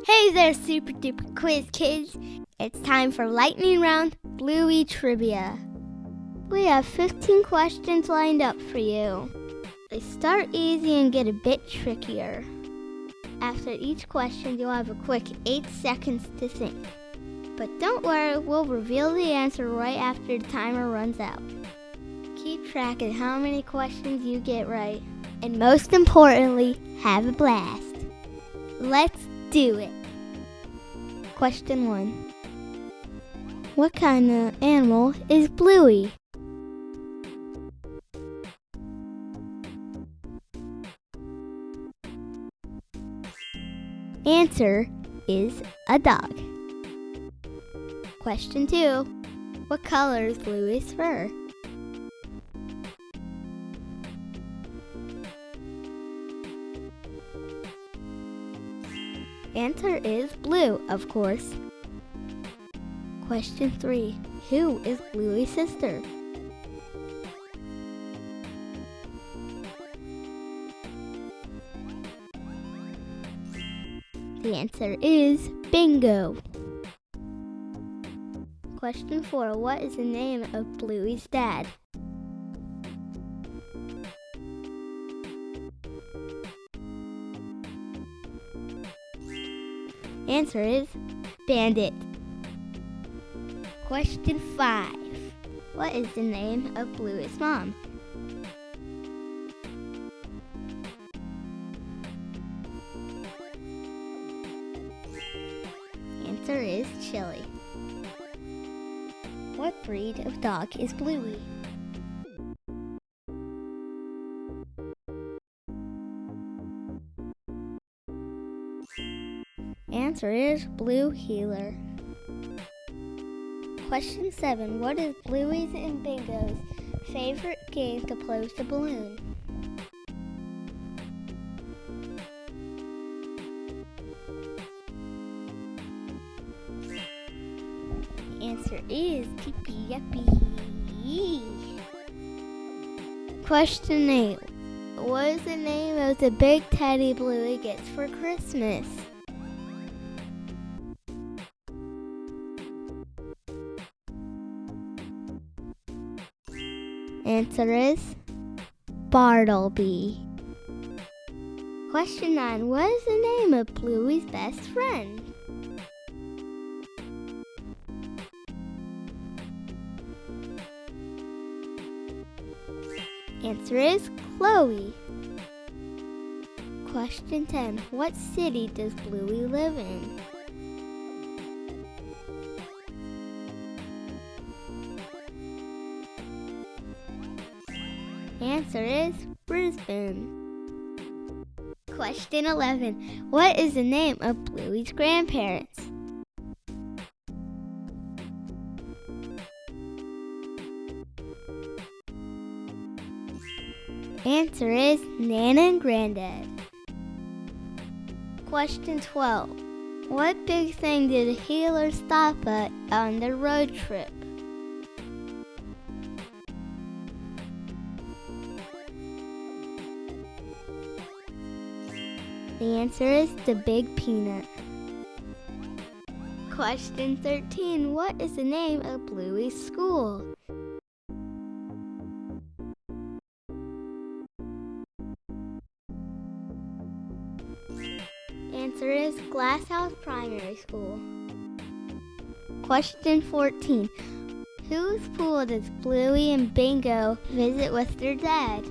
Hey there, super duper quiz kids. It's time for lightning round Bluey trivia. We have 15 questions lined up for you. They start easy and get a bit trickier. After each question, you'll have a quick 8 seconds to think. But don't worry, we'll reveal the answer right after the timer runs out. Keep track of how many questions you get right. And most importantly, have a blast. Let's do it. Question 1. What kind of animal is Bluey? Answer is a dog. Question 2. What color is Bluey's fur? Answer is blue, of course. Question 3. Who is Bluey's sister? The answer is Bingo. Question 4. What is the name of Bluey's dad? Answer is Bandit. Question 5. What is the name of Bluey's mom? Answer is Chili. What breed of dog is Bluey? Answer is Blue Heeler. Question 7. What is Bluey's and Bingo's favorite game to play with the balloon? The answer is Tippy Yuppie. Question 8. What is the name of the big teddy Bluey gets for Christmas? Answer is Bartleby. Question 9. What is the name of Bluey's best friend? Answer is Chloe. Question 10. What city does Bluey live in? Answer is Brisbane. Question 11. What is the name of Bluey's grandparents? Answer is Nana and Granddad. Question 12. What big thing did the Heeler stop at on the road trip? The answer is the Big Peanut. Question 13. What is the name of Bluey's school? Answer is Glasshouse Primary School. Question 14. Whose pool does Bluey and Bingo visit with their dad?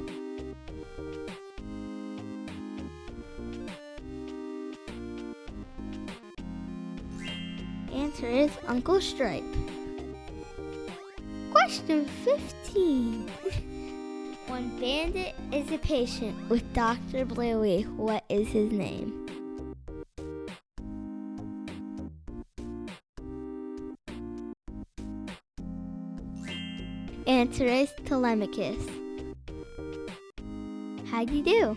Answer is Uncle Stripe. Question 15. When Bandit is a patient with Dr. Bluey, what is his name? Answer is Telemachus. How'd you do?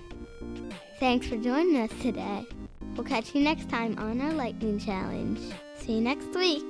Thanks for joining us today. We'll catch you next time on our Lightning Challenge. See you next week.